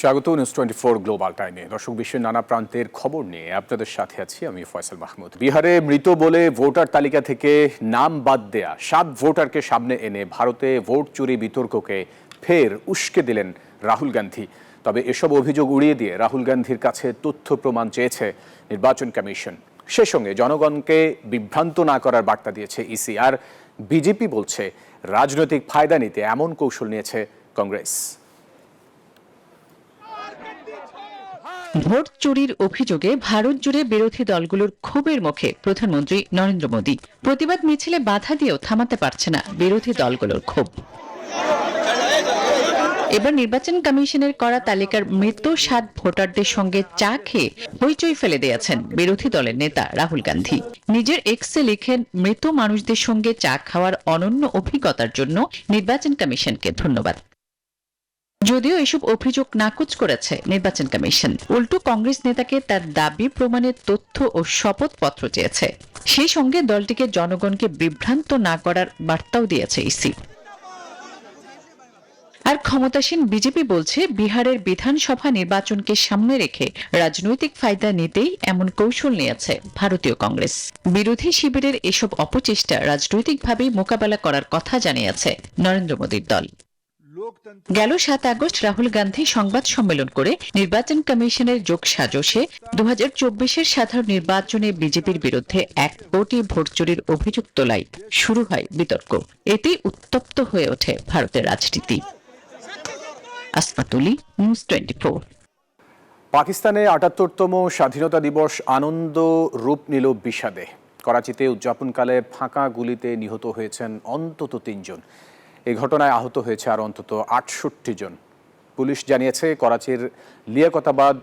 স্বাগত news 24 global টাইমে। দর্শক, বিশ্বের নানা প্রান্তের খবর নিয়ে আপনাদের সাথে আছি আমি ফয়সাল মাহমুদ। বিহারে মৃত বলে ভোটার তালিকা থেকে নাম বাদ দেয়া 7 ভোটারকে সামনে এনে ভারতে ভোট চুরি বিতর্ককে ফের উস্কে দিলেন রাহুল গান্ধী। তবে এসব অভিযোগ উড়িয়ে দিয়ে রাহুল গান্ধীর কাছে তথ্য প্রমাণ চেয়েছে নির্বাচন কমিশন। সে সঙ্গে জনগণকে বিভ্রান্ত না করার বার্তা দিয়েছে ইসি। আর বিজেপি বলছে রাজনৈতিক ফায়দা নিতে এমন কৌশল নিয়েছে কংগ্রেস। ভোট চুরির অভিযোগে ভারত জুড়ে বিরোধী দলগুলোর ক্ষোভের মুখে প্রধানমন্ত্রী নরেন্দ্র মোদী। প্রতিবাদ মিছিলে বাধা দিয়েও থামাতে পারছে না বিরোধী দলগুলোর ক্ষোভ। এবার নির্বাচন কমিশনের করা তালিকার মৃত 7 ভোটারদের সঙ্গে চা খেয়ে হইচই ফেলে দিয়েছেন বিরোধী দলের নেতা রাহুল গান্ধী। নিজের এক্সে লিখেন, মৃত মানুষদের সঙ্গে চা খাওয়ার অনন্য অভিজ্ঞতার জন্য নির্বাচন কমিশনকে ধন্যবাদ। যদিও এসব অভিযোগ নাকচ করেছে নির্বাচন কমিশন, উল্টো কংগ্রেস নেতাকে তার দাবি প্রমাণের তথ্য ও শপথপত্র চেয়েছে। সেই সঙ্গে দলটিকে জনগণকে বিভ্রান্ত না করার বার্তাও দিয়েছে ইসি। আর ক্ষমতাসীন বিজেপি বলছে বিহারের বিধানসভা নির্বাচনকে সামনে রেখে রাজনৈতিক ফায়দা নিতেই এমন কৌশল নিয়েছে ভারতীয় কংগ্রেস। বিরোধী শিবিরের এসব অপচেষ্টা রাজনৈতিকভাবেই মোকাবেলা করার কথা জানিয়েছে নরেন্দ্র মোদীর দল। গেল 7 আগস্ট রাহুল গান্ধী সংবাদ সম্মেলন করে নির্বাচন কমিশনের যোগসাজশে 2024-এর সাধারণ নির্বাচনে বিজেপির বিরুদ্ধে 1 কোটি ভোট চুরির অভিযোগ তোলায় শুরু হয় বিতর্ক। এতেই উত্তপ্ত হয়ে ওঠে ভারতের রাজনীতি। আসমাতুলি, নিউজ 24। পাকিস্তানে 78তম স্বাধীনতা দিবস আনন্দ রূপ নিল বিষাদে। করাচিতে উদযাপনকালে ফাঁকা গুলিতে নিহত হয়েছেন অন্তত 3 জন। এই ঘটনায় আহত হয়েছে আর অন্তত 68 জন। পুলিশ জানিয়েছে করাচির লিয়াকতাবাদ,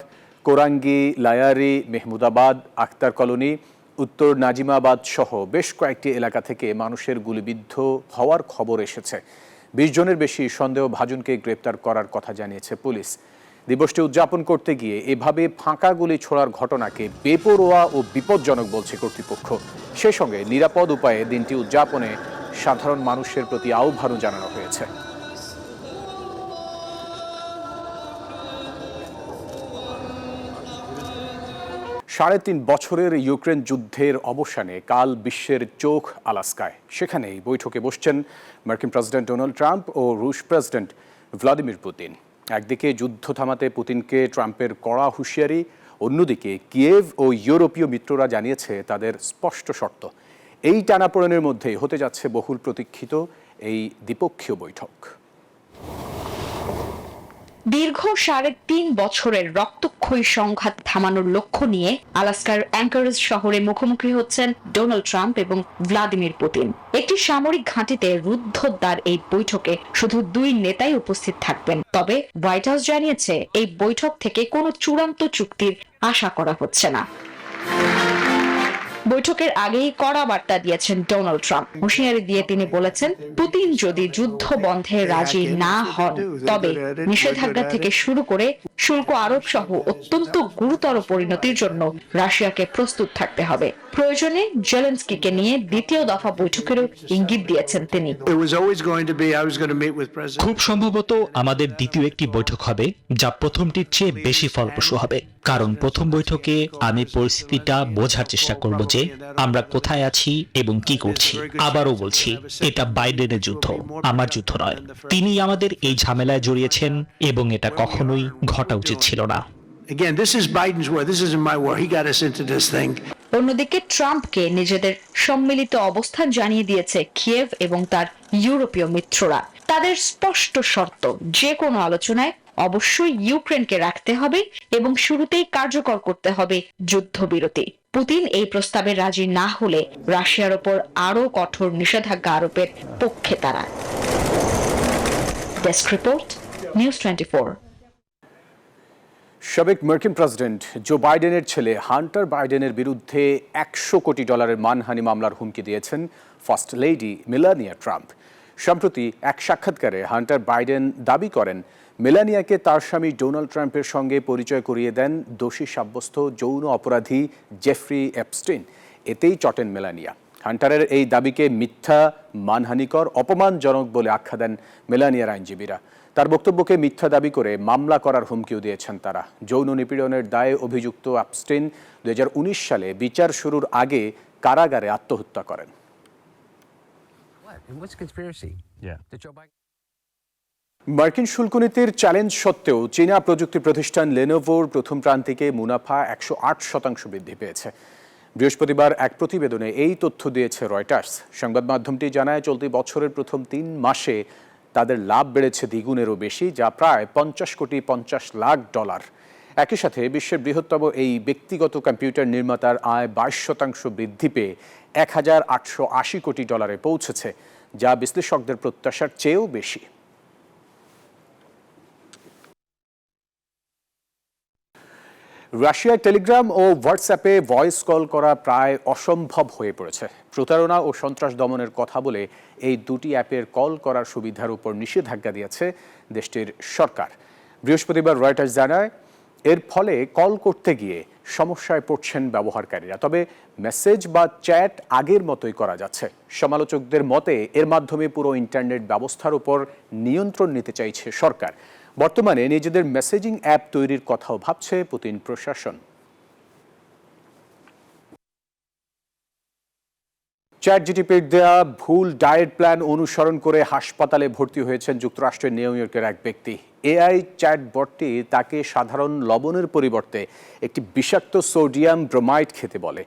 কোরাঙ্গি, লায়ারি, মেহমুদাবাদ, আখতার কলোনি, উত্তর নাজিমাবাদ সহ বেশ কয়েকটি এলাকা থেকে মানুষের গুলিবিদ্ধ হওয়ার খবর এসেছে। 20 জনের বেশি সন্দেহভাজনকে গ্রেপ্তার করার কথা জানিয়েছে পুলিশ। দিবসটি উদযাপন করতে গিয়ে এভাবে ফাঁকা গুলি ছোড়ার ঘটনাকে বেপরোয়া ও বিপজ্জনক বলছে কর্তৃপক্ষ। সে সঙ্গে নিরাপদ উপায়ে দিনটি উদযাপনে সাধারণ মানুষের প্রতি আহ্বানও জানানো হয়েছে। সাড়ে 3 বছরের ইউক্রেন যুদ্ধের অবসানে কাল বিশ্বের চোখ আলাস্কায়। সেখানেই বৈঠকে বসছেন মার্কিন প্রেসিডেন্ট ডোনাল্ড ট্রাম্প ও রুশ প্রেসিডেন্ট ভ্লাদিমির পুতিন। একদিকে যুদ্ধ থামাতে পুতিনকে ট্রাম্পের কড়া হুঁশিয়ারি, অন্যদিকে কিয়েভ ও ইউরোপীয় মিত্ররা জানিয়েছে তাদের স্পষ্ট শর্ত। এই টানাপোড়েনের মধ্যেই হতে যাচ্ছে বহুল প্রতীক্ষিত এই দ্বিপক্ষীয় বৈঠক। দীর্ঘ 3.5 বছরের রক্তক্ষয়ী সংঘাত থামানোর লক্ষ্য নিয়ে আলাস্কার অ্যাঙ্কারেজ শহরে মুখোমুখি হচ্ছেন ডোনাল্ড ট্রাম্প এবং ভ্লাদিমির পুতিন। একটি সামরিক ঘাঁটিতে রুদ্ধদ্বার এই বৈঠকে শুধু 2 নেতাই উপস্থিত থাকবেন। তবে হোয়াইট হাউস জানিয়েছে এই বৈঠক থেকে কোনো চূড়ান্ত চুক্তির আশা করা হচ্ছে না। বৈঠকের আগেই কড়া বার্তা দিয়েছেন ডোনাল্ড ট্রাম্প। হুঁশিয়ারি দিয়ে তিনি বলেছেন, পুতিন যদি যুদ্ধ বন্ধে রাজি না হন তবে নিষেধাজ্ঞা থেকে শুরু করে শুল্ক আরোপ সহ অত্যন্ত গুরুতর পরিণতির জন্য রাশিয়াকে প্রস্তুত থাকতে হবে। প্রয়োজনে জেলেনস্কিকে নিয়ে দ্বিতীয় দফা বৈঠকেরও ইঙ্গিত দিয়েছেন তিনি। খুব সম্ভবত আমাদের দ্বিতীয় একটি বৈঠক হবে, যা প্রথমটির চেয়ে বেশি ফলপ্রসূ হবে। কারণ প্রথম বৈঠকে আমি পরিস্থিতিটা বোঝার চেষ্টা করব যে আমরা কোথায় আছি এবং কি করছি। আবারও বলছি, এটা বাইডেনের যুদ্ধ, আমার যুদ্ধ নয়। তিনি আমাদের এই ঝামেলায় জড়িয়েছেন এবং এটা কখনোই ঘটা উচিত ছিল না। অন্যদিকে ট্রাম্পকে নিজেদের সম্মিলিত অবস্থান জানিয়ে দিয়েছে কিয়েভ এবং তার ইউরোপীয় মিত্ররা। তাদের স্পষ্ট শর্ত, যে কোনো আলোচনায় অবশ্যই ইউক্রেনকে রাখতে হবে এবং শুরুতেই কার্যকর করতে হবে যুদ্ধবিরতি। পুতিন এই প্রস্তাবে রাজি না হলে রাশিয়ার ওপর আরো কঠোর নিষেধাজ্ঞা আরোপের পক্ষে তারা। Desk report, news 24। সাবেক মার্কিন প্রেসিডেন্ট জো বাইডেনের ছেলে হান্টার বাইডেনের বিরুদ্ধে $100 কোটি মানহানি মামলার হুমকি দিয়েছেন ফার্স্ট লেডি মেলানিয়া ট্রাম্প। সম্প্রতি এক সাক্ষাৎকারে হান্টার বাইডেন দাবি করেন মেলানিয়াকে তার স্বামী ডোনাল্ড ট্রাম্পের সঙ্গে পরিচয় করিয়ে দেন দোষী সাব্যস্ত যৌন অপরাধী জেফ্রি এপস্টিন। এতেই চটেন মেলানিয়া। হান্টারের এই দাবিকে মিথ্যা, মানহানিকর, অপমানজনক বলে আখ্যা দেন মেলানিয়ার আইনজীবীরা। তার বক্তব্যকে মিথ্যা দাবি করে মামলা করার হুমকিও দিয়েছেন তারা। যৌন নিপীড়নের দায়ে অভিযুক্ত আপস্টিন 2019 সালে বিচার শুরুর আগে কারাগারে আত্মহত্যা করেন। মার্কিন শুল্ক নীতির চ্যালেঞ্জ সত্ত্বেও চীনা প্রযুক্তি প্রতিষ্ঠান লেনোভোর প্রথম প্রান্তিকে মুনাফা 108% বৃদ্ধি পেয়েছে। বৃহস্পতিবার এক প্রতিবেদনে এই তথ্য দিয়েছে রয়টার্স। সংবাদ মাধ্যমটি জানায়, চলতি বছরের প্রথম 3 মাসে তাদের লাভ বেড়েছে দ্বিগুণেরও বেশি, যা প্রায় $50,50,00,000। একই সাথে বিশ্বের বৃহত্তম এই ব্যক্তিগত কম্পিউটার নির্মাতার আয় 22% বৃদ্ধি পেয়ে $1,880 কোটি পৌঁছেছে, যা বিশ্লেষকদের প্রত্যাশার চেয়েও বেশি। রাশিয়ায় টেলিগ্রাম ও হোয়াটসঅ্যাপে ভয়েস কল করা প্রায় অসম্ভব হয়ে পড়েছে। প্রতারণা ও সন্ত্রাস দমনের কথা বলে এই দুটি অ্যাপের কল করার সুবিধার উপর নিষেধাজ্ঞা দিয়েছে দেশটির সরকার। বৃহস্পতিবার রয়টার্স জানায়, এর ফলে কল করতে গিয়ে সমস্যায় পড়ছেন ব্যবহারকারীরা। তবে মেসেজ বা চ্যাট আগের মতোই করা যাচ্ছে। সমালোচকদের মতে এর মাধ্যমে পুরো ইন্টারনেট ব্যবস্থার উপর নিয়ন্ত্রণ নিতে চাইছে সরকার। বর্তমানে নিজেদের মেসেজিং অ্যাপ তৈরির কথাও ভাবছে পুতিন প্রশাসন। চ্যাটজিটিপির দেয়া ভুল ডায়েট প্ল্যান অনুসরণ করে হাসপাতালে ভর্তি হয়েছেন যুক্তরাষ্ট্রের নিউ ইয়র্কের এক ব্যক্তি। এআই চ্যাটবটটি তাকে সাধারণ লবণের পরিবর্তে একটি বিষাক্ত সোডিয়াম ব্রোমাইড খেতে বলে।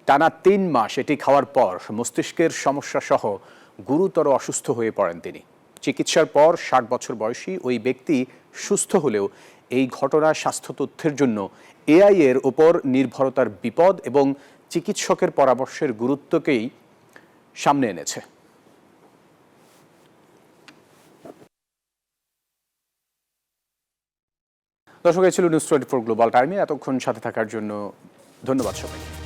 টানা 3 মাস এটি খাওয়ার পর মস্তিষ্কের সমস্যা সহ গুরুতর অসুস্থ হয়ে পড়েন তিনি। চিকিৎসার পর 60 বছর বয়সী ওই ব্যক্তি সুস্থ হলেও এই ঘটনা স্বাস্থ্য তথ্যের জন্য এআই এর ওপর নির্ভরতার বিপদ এবং চিকিৎসকের পরামর্শের গুরুত্বকেই সামনে এনেছে। দর্শক, এই ছিল নিউজ 24 গ্লোবাল টাইমে। এতক্ষণ সাথে থাকার জন্য ধন্যবাদ সবাইকে।